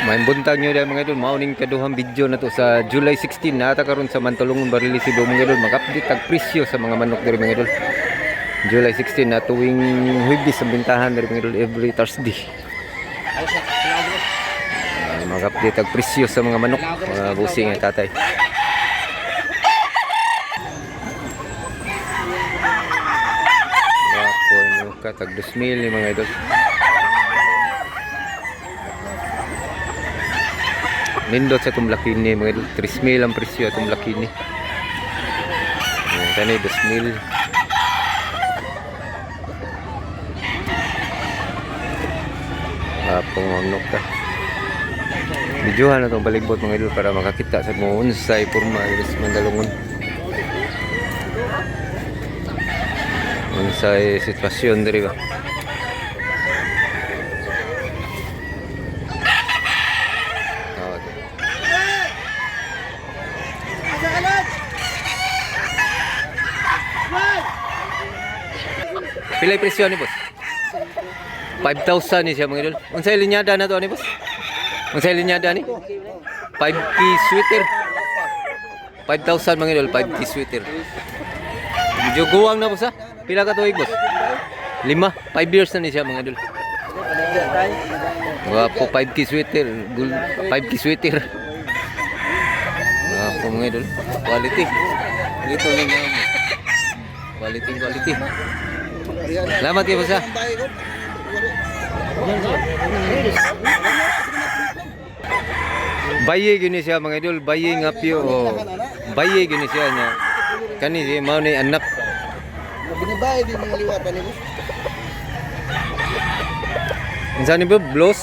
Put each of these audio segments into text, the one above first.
May buntag nyo dahil mga idol, mauning kaduhang video na to sa July 16 nata karon sa Mantulungon Barili Cebu mga idol. Mag-update ang presyo sa mga manok diri mga idol. July 16 na tuwing Huwebes sa bintahan diri mga idol every Thursday. Mag-update ang presyo sa mga manok, mga busing ng tatay. Wapo nyo ka, tag 2,000 ni mga idol. Nindot sa itong laki ni mga idol. 3,000 ang presyo itong laki ni. Ayan, kani 2,000. Apong manok ka. Videohan na itong baligbot mga idol para makakita sa mga unsay porma dito sa Mandalungon. Unsay sitwasyon diri ba. Pilay presyo ni boss? 5,000 ni siya mga idol. Unsay linyada na to ni boss? Unsay linyada ni? 5K sweater. 5,000 mga idol, 5K sweater. Medyo guwang na boss ha? Pila ka tuig boss? 5 years na ni siya mga idol. Wapo 5K sweater, 5K sweater. Wapo mga idol. Quality. Dito na nga. Quality. Salamat kayo boss ha. Baye gini siya mga idol, baye nga piyo o baye gini siya niya. Kani si mao ni anak. Binibaye din mga liwatan ni boss. Insa ni ba blows?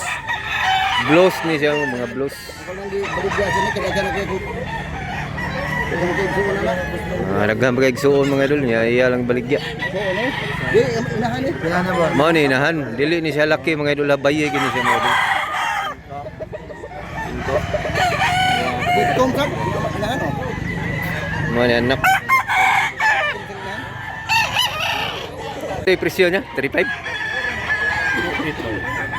Blows ni siya mga blows. Ako nang barigya sa ni kada kana kay Nagham kay igsuon mga idol niya, iya lang baligya. Di inahan ni. Inahan ba? Mao ni inahan, dili ni siya laki mga idol, baye gini siya mga idol. Tom kap inahan oh. Mao ni anak. Ito yung presyo niya, 35.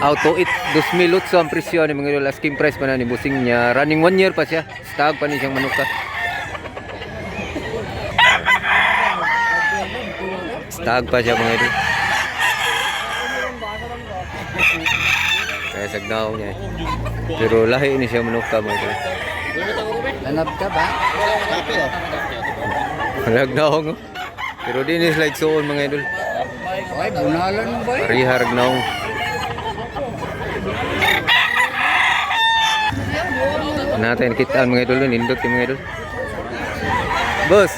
Auto it, 2,000 lutso ang presyo ni mga idol. Asking price pa na ni busing niya. Running 1 year pa siya. Stag pa ni siyang manuka. Stag pa siya mga idol. Kaya sagdaw niya. Pero lahi ni siya manuka mga idol. Lanab ka ba? Ragnaw ngo. Pero din is like soon mga idol. Ay bunalan mo ba? Pariha ragnaw. Natin kita mga idol, nindot yung mga idol. Boss.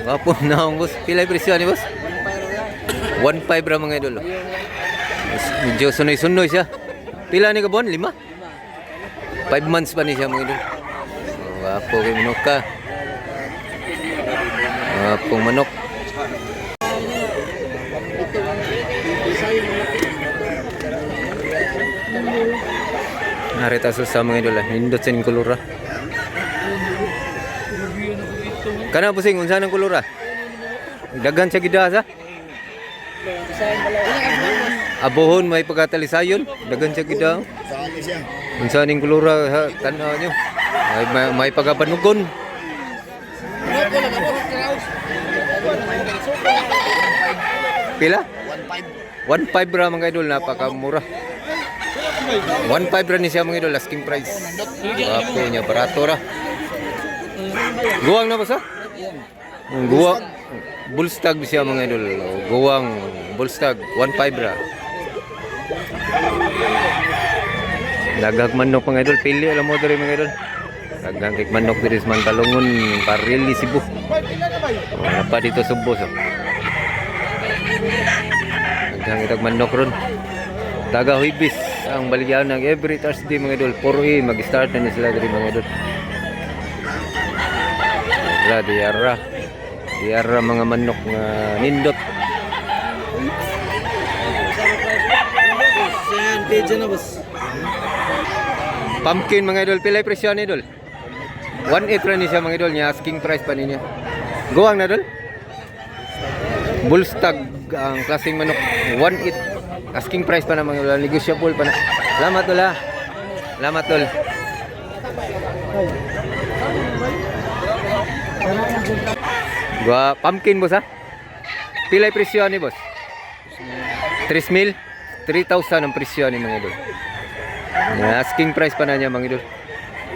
Wapo na akong boss. Pila yung presyo ni boss? 1,500 ra mga idol. Medyo sunoy-sunoy siya. Pila ni kabon? 5? 5 months pa ni siya mga idol. Wapo kay manok ka. Wapong manok. Narita sa mga idol. Nindot sa ning kulura. Kana pusing unsa nang kulura? Dagan sa gidasa. Abohon may pagkatalisayon, dagan sa gidasa. Unsa ning kulura ha, tan-aw nyo. May pagabanugon. Pila? 1,500 ra mga idol, napakamura. 1,500 ra ni siya mga idol, asking price. Wapo niya, barato ra. Guwang na ba sa? Guwang. Bullstag siya mga idol. Guwang, bullstag, 1,500 ra. Daghag manok mga idol, pili alam mo diri mga idol. Daghang kay manok diri sa Mantalungon, Barili Cebu. Pa dito Subo so. Daghang itag manok ron. Taga Huwebes ang baligyan ng every Thursday mga idol. 4 mag-start na sila diri mga idol. Diarra mga manok nga nindot. Pumpkin mga idol, pilay presyo ni idol. 1,800 ra ni siya mga idol, niya asking price pa niya. Guwang na idol. Bullstag ang klaseng manok, 1,800. Asking price pa na mga idol, negotiable pa na. Salamat wala. Salamat tol. Gua pumpkin boss ha. Pilay presyo ni boss? 3,000, 3,000 ang presyo ni mga idol. Asking price pa na niya mga idol.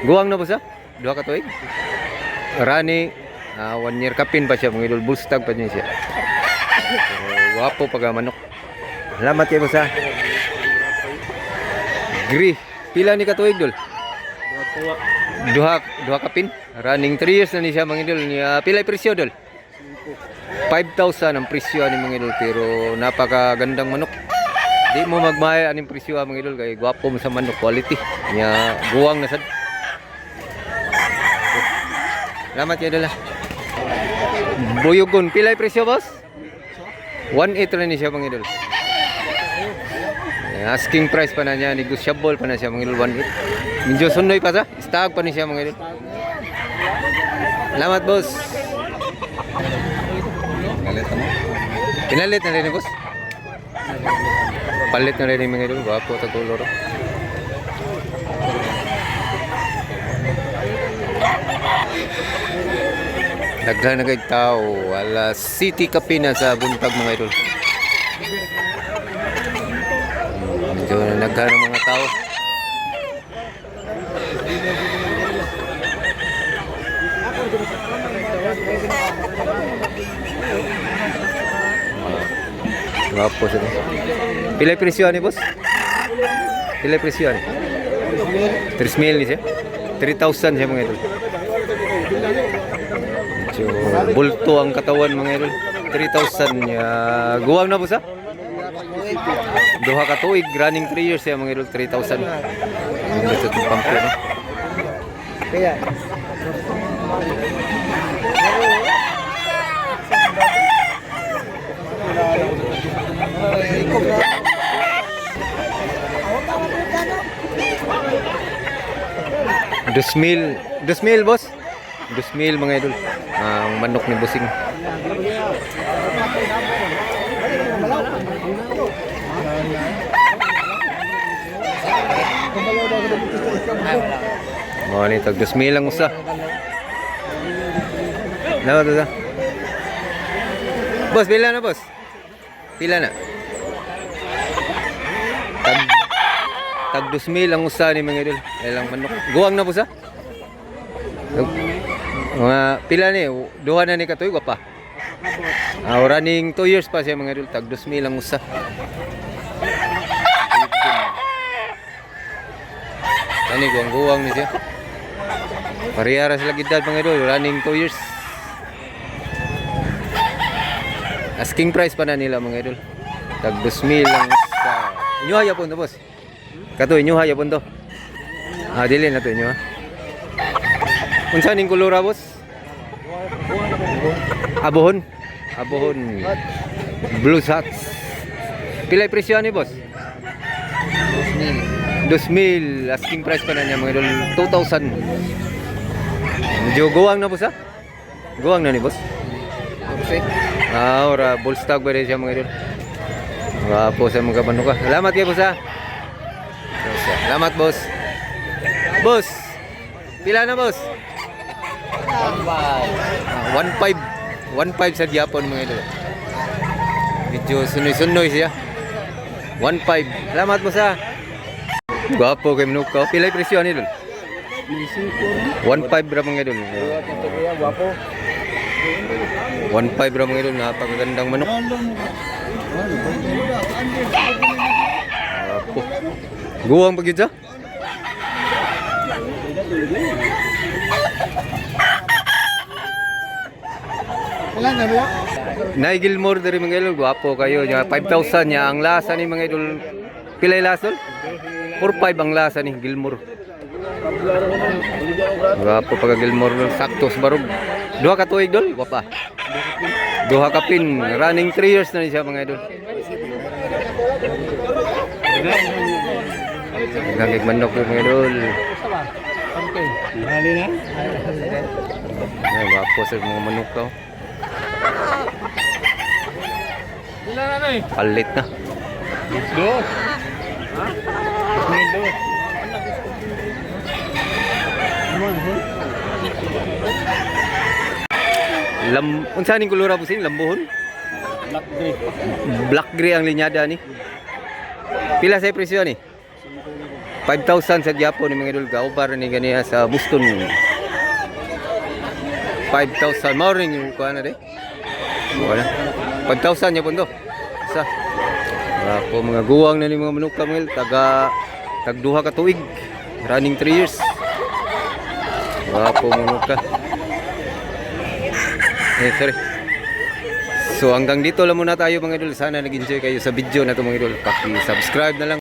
Guwang na boss ha? Duha ka tuig. Running 1 year kapin pa siya mga idol. Bullstag pa niya siya. So, wapo pag manok. Salamat kayo boss ha. Gri. Pila ni katuig dol? Duha kapin. Running 3 years na ni siya mga idol. Pila presyo dol? 5,000 ang presyo ni mga idol, pero napakagandang manok. Di mo magmahal aning presyo mga idol kay gwapo mo sa manok, quality. Nya guwang na sad. Salamat kayo dala. Buyugon, pilay presyo boss? 1,800 na ni siya mga idol. Asking price pa na niya, negotiable pa na siya mga idol, 1,800. Medyo sunoy pa sa, stag pa ni siya mga idol. Salamat boss. Pinalit na rin boss. Palit na rin mga idol, gwapo ta color. Daghan na kay tao, wala city kapina sa buntag mga idol. Medyo naghan ng mga tao. Gwapo sila. Pilay presyo ni boss? Pilay presyo ni? 3,000 ni siya? 3,000 siya mga idol. So, bulto ang katawan mga idol. 3,000 niya. Guwang na boss ha? Duha ka tuig, running 3 years siya mga idol. 3,000. Ang gusto itong pampo no? Kaya. Dusmil boss. Dusmil mga idol. Ang manok ni Busing. Oh, ni tag dusmil lang usa. Nawa to sa. Boss, pila na boss? Pila na? Tag 2,000 ang usa ni mga idol. Ilang manok. Guwang na po sa? Mga pila ni? Duha na ni katuig pa. Running 2 years pa siya mga idol. Tag 2,000 ang usa. Ani guwang-guwang ni siya. Parehara sila gidad mga idol. Running 2 years. Asking price pa na nila mga idol. Tag 2,000 lang sa. Inyo haya po na boss. Kato inyo haya po to. Dili na to inyo ha. Unsa ning kolora boss? Abohon. Blue shots. Pilay presyo ni boss? 2,000. Asking price pa na niya mga idol. 2,000. Medyo guwang na boss ha? Guwang na ni boss? Ora bullstag ba rin siya mga idol. Wapo sa mga manok ka. Salamat kayo boss ha. Salamat boss. Boss. Pila na boss? 1,500. 1,500 sa Japon mga idol. Medyo sunoy-sunoy siya. 1,500. Salamat boss ha. Gwapo kay manok ka. Pila yung presyo ni idol? 1,500 ra mga idol. 1,500 ra mga idol. Napakagandang manok. Guwang pag yun siya? Nay Gilmore dari mga idol. Guwapo kayo. 5,000 niya. Ang lasa ni mga idol. Pilay lasa? 4,500 ang lasa ni Gilmore. Guwapo pag Gilmore. Sakto sa barog. Duha ka tuig dol? Guwapa. Duha ka pin. Running 3 years na siya mga idol. Gagig manok yung mga idol. Hali na? Ay, wapo sa mga manok daw. Palit na. Dos. Unsa ning kulura busing lambuhon? Black gray. Black gray ang linyada ni. Pila sa presyo ni? 5,000 sa Japon ni mga idol. Kaubar ni ganiya sa Boston. 5,000 mao ring yung kuha na de. Wala. 5,000 yapon to. Isa. Ako mga guwang na ni mga manok kamil tagduha ka tuig. Running 3 years. Ako manok ka. Sorry. So hanggang dito lang muna tayo mga idol. Sana nag-enjoy kayo sa video na to mga idol. Paki-subscribe na lang.